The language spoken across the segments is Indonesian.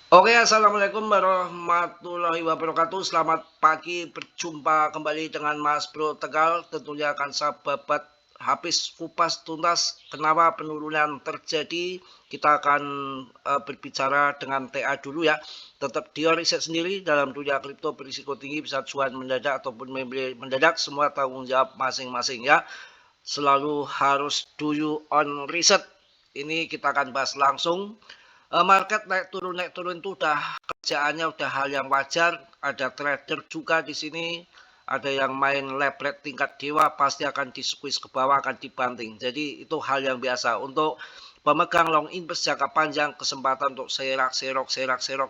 Oke, assalamualaikum warahmatullahi wabarakatuh. Selamat pagi, berjumpa kembali dengan Mas Bro Tegal. Tentunya akan saya babat habis kupas tuntas kenapa penurunan terjadi. Kita akan berbicara dengan TA dulu ya. Tetap dia riset sendiri dalam dunia kripto berisiko tinggi, bisa cuan mendadak ataupun membeli mendadak, semua tanggung jawab masing-masing ya. Selalu harus do you on riset. Ini kita akan bahas langsung. Market naik turun itu udah kerjaannya udah hal yang wajar. Ada trader juga di sini. Ada yang main leverage tingkat dewa pasti akan di squeeze ke bawah, akan dibanting. Jadi itu hal yang biasa untuk pemegang long invest jangka panjang, kesempatan untuk serok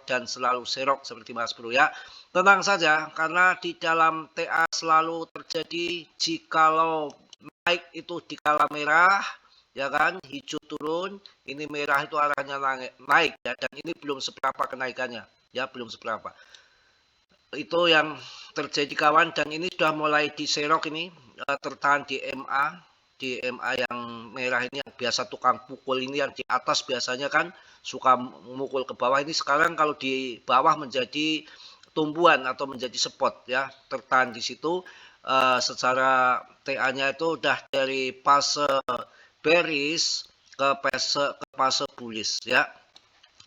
dan selalu serok seperti Mas Bro ya. Tenang saja karena di dalam TA selalu terjadi jikalau naik itu di skala merah, ya kan, hijau turun, ini merah itu arahnya naik ya, dan ini belum seberapa kenaikannya ya, belum seberapa. Itu yang terjadi kawan, dan ini sudah mulai diserok ini, tertahan di MA yang merah ini, yang biasa tukang pukul ini, yang di atas biasanya kan suka memukul ke bawah, ini sekarang kalau di bawah menjadi tumbuhan atau menjadi spot ya, tertahan di situ. Secara TA-nya itu udah dari fase bearish ke fase bullish ya,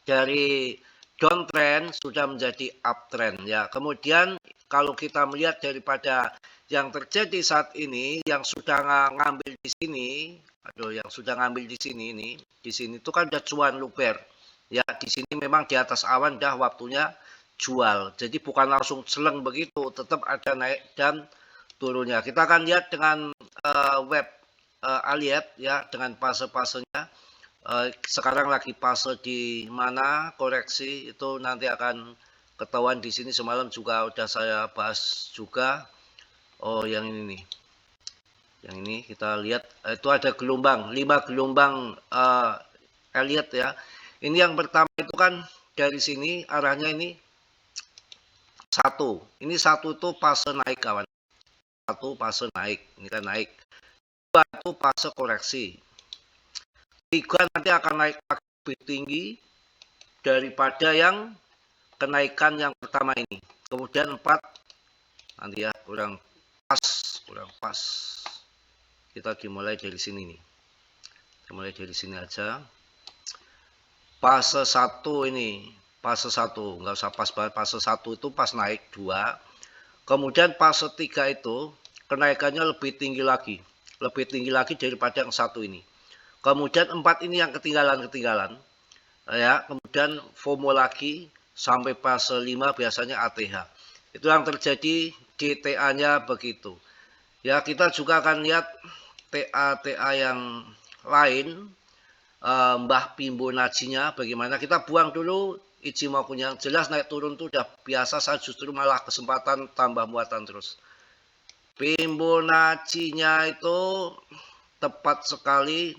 dari downtrend sudah menjadi uptrend ya. Kemudian kalau kita melihat daripada yang terjadi saat ini, yang sudah ngambil di sini, yang sudah ngambil di sini ini, di sini itu kan udah cuan luber ya. Di sini memang di atas awan dah waktunya jual. Jadi bukan langsung seleng begitu, tetap ada naik dan turunnya. Kita akan lihat dengan web Aliyat ya, dengan fase-fasenya. Sekarang lagi fase di mana koreksi itu nanti akan ketahuan. Di sini semalam juga udah saya bahas juga. Oh, yang ini nih, yang ini kita lihat itu ada gelombang, 5 gelombang Elliott ya. Ini yang pertama itu kan dari sini arahnya ini satu, ini satu itu fase naik kawan, satu fase naik, ini kan naik, dua itu fase koreksi, tiga nanti akan naik lebih tinggi daripada yang kenaikan yang pertama ini. Kemudian 4 nanti ya, kurang pas. Kita dimulai dari sini nih. Dimulai dari sini aja. Fase 1 ini, fase 1 nggak usah pas banget. Fase 1 itu pas naik 2. Kemudian fase 3 itu kenaikannya lebih tinggi lagi. Lebih tinggi lagi daripada yang satu ini. Kemudian 4 ini yang ketinggalan. Ya, kemudian FOMO lagi sampai fase 5 biasanya ATH. Itu yang terjadi di TA-nya begitu. Ya, kita juga akan lihat TA-TA yang lain, Mbah Fibonacci-nya bagaimana. Kita buang dulu Ichimoku-nya. Jelas naik turun itu udah biasa, saya justru malah kesempatan tambah muatan terus. Fibonacci-nya itu tepat sekali.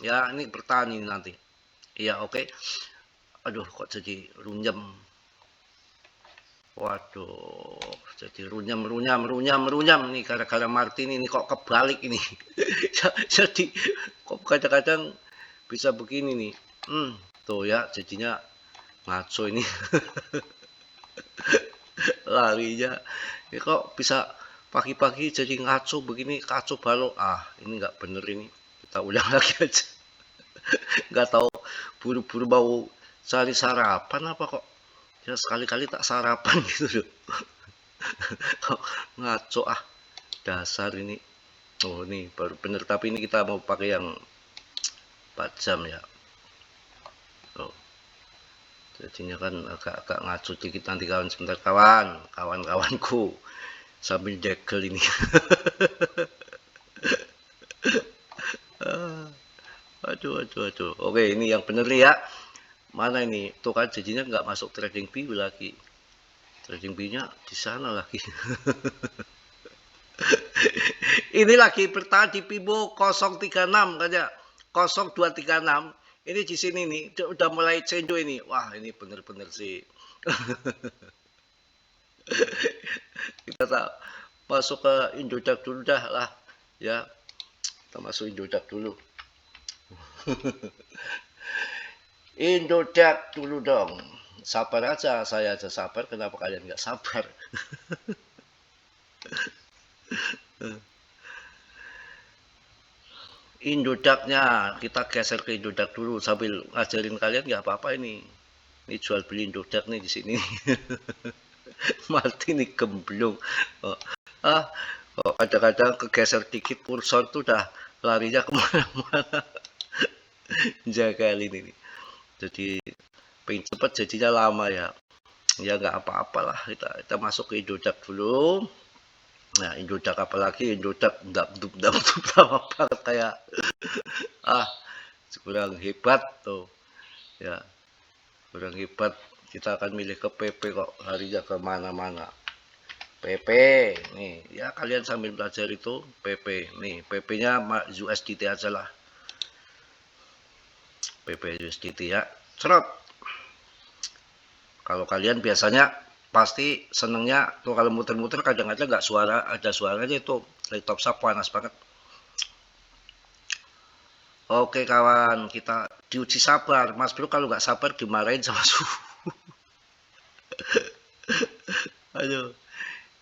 Ya, ini bertahan ini nanti. Iya, oke. Aduh, kok jadi runyam. Waduh, jadi runyam nih gara-gara Martin ini, kok kebalik ini. Jadi kok kadang-kadang bisa begini nih. Tuh ya, jadinya ngaco ini. Larinya. Ya kok bisa pagi-pagi jadi ngaco begini, kacau balau. Ah, ini nggak bener ini. Kita ulang lagi aja. Nggak tahu, buru-buru mau cari sarapan apa kok. Ya sekali-kali tak sarapan gitu loh. Ngaco ah, dasar ini. Oh ini baru bener, tapi ini kita mau pakai yang 4 jam ya. Oh, jadinya kan agak-agak ngaco dikit nanti kawan. Sebentar kawan-kawanku sambil degel ini. Aduh. Oke, ini yang bener nih ya. Mana ini? Tuh kan jadinya nggak masuk trading view lagi. Trading view-nya di sana lagi. Ini lagi bertahan di Fibo 036 kayak 0236. Ini di sini nih udah mulai cendo ini. Wah, ini bener-bener sih. Kita tak masuk ke Indodax dulu dah lah ya. Kita masuk Indodax dulu. Indodax dulu dong. sabar aja, saya aja sabar, kenapa kalian nggak sabar? Indodaknya kita geser ke Indodak dulu sambil ngajarin kalian nggak apa-apa ini. Ini jual beli Indodak nih di sini. Martini gemblong. Oh, kadang-kadang kegeser dikit kursor tuh udah larinya kemana-mana. Jaga ini. Jadi pengen cepet jadinya lama ya. Ya nggak apa-apalah, kita masuk ke Indodak dulu. Nah, Indodak apalagi Indodak dap lama banget kayak kurang hebat tuh ya, kurang hebat. Kita akan milih ke PP kok, harinya kemana-mana. PP nih ya, kalian sambil belajar itu PP nih, PP nya USDT aja lah, PP USDT ya, serot. Kalau kalian biasanya pasti senengnya tuh kalau muter-muter kadang-kadang nggak ada suaranya, itu laptop saya panas banget. Oke kawan, kita diuji sabar. Mas Bro kalau nggak sabar dimarahin sama suhu. Aduh,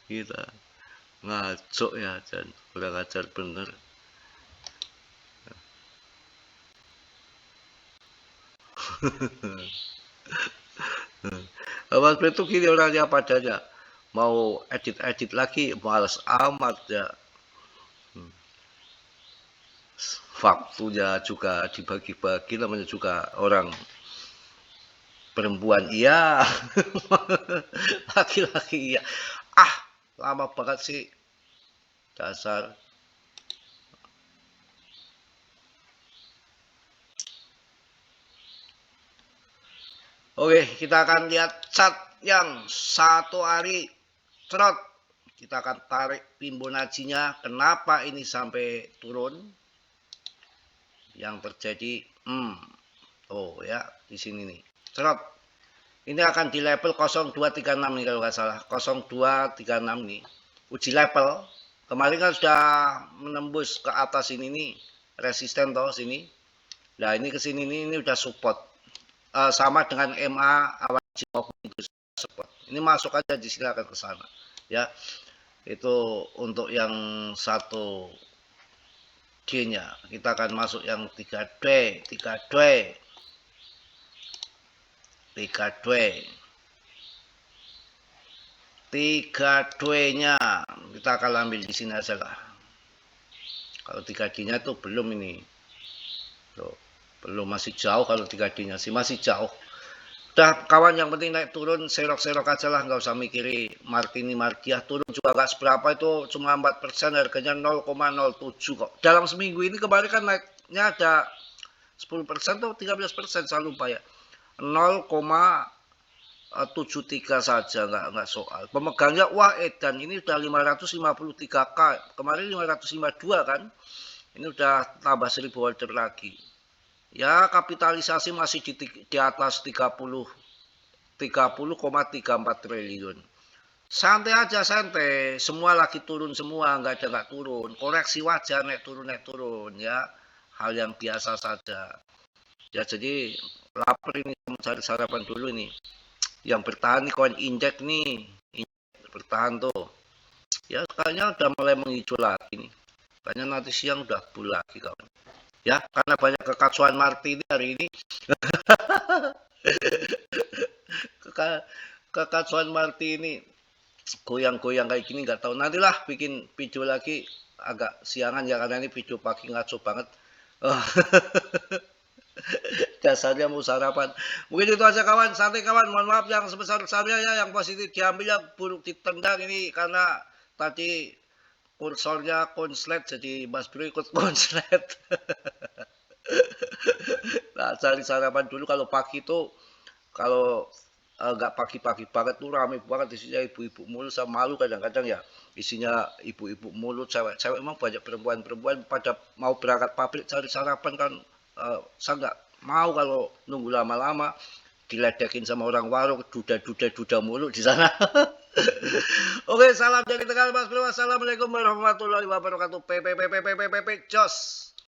kita ngaco ya, dan kurang ajar bener. Mas Bro itu gini orangnya padanya. Mau edit lagi, males amat ya. Waktunya juga dibagi-bagi, namanya juga orang perempuan iya, laki-laki iya. Lama banget sih, dasar. Oke, kita akan lihat chart yang satu hari trot. Kita akan tarik Fibonacci-nya, kenapa ini sampai turun. Yang terjadi oh ya, di sini nih. Trot. Ini akan di level 0236 nih kalau nggak salah. 0236 nih. Uji level. Kemarin kan sudah menembus ke atas ini nih. Resisten toh sini. Nah, ini ke sini nih, ini udah support. Sama dengan MA awal itu support. Ini masuk aja, disilakan ke sana. Ya. Itu untuk yang satu G-nya. Kita akan masuk yang 3D, 3D-nya kita akan ambil di sini aja lah. Kalau 3D-nya tuh belum ini. Tuh, belum, masih jauh. Kalau 3D-nya sih masih jauh. Udah kawan, yang penting naik turun serok-serok aja lah, nggak usah mikiri Martini Mardiah. Turun juga nggak seberapa, itu cuma 4%, harganya 0,07 kok. Dalam seminggu ini kemarin kan naiknya ada 10% atau 13%, saya lupa ya. 0,73 saja, nggak soal. Pemegangnya wah edan, ini udah 553k, kemarin 552 kan. Ini udah tambah 1000 order lagi. Ya, kapitalisasi masih di atas 30,34 triliun. Santai aja, santai. Semua lagi turun semua, nggak turun. Koreksi wajar, naik turun ya. Hal yang biasa saja. Ya, jadi lapar ini, mencari sarapan dulu nih. Yang bertahan nih koin indeks nih. Indeks bertahan tuh. Ya, kayaknya udah mulai menghijau lagi nih. Kayaknya nanti siang udah bull lagi kawan. Ya, karena banyak kekacauan Martini hari ini. Kekacauan Martini, goyang-goyang kayak gini, nggak tahu. Nantilah bikin video lagi agak siangan ya, karena ini video pagi ngaco banget. Dasarnya mau sarapan. Mungkin itu aja kawan, santai kawan. Mohon maaf yang sebesar-besarnya ya, yang positif diambil, yang buruk ditendang ini karena tadi kursornya konslet, jadi Mas Bro ikut konslet. Nah, cari sarapan dulu. Kalau pagi tuh, kalau nggak pagi-pagi banget tuh rame banget isinya ibu-ibu mulu. Sama malu kadang-kadang ya, isinya ibu-ibu mulu, cewek-cewek. Emang banyak perempuan-perempuan pada mau berangkat pabrik cari sarapan kan. Saya nggak mau kalau nunggu lama-lama diledekin sama orang warung, duda mulu di sana. Oke, salam dari Tegal Mas Bro. Wassalamualaikum warahmatullahi wabarakatuh. Jos.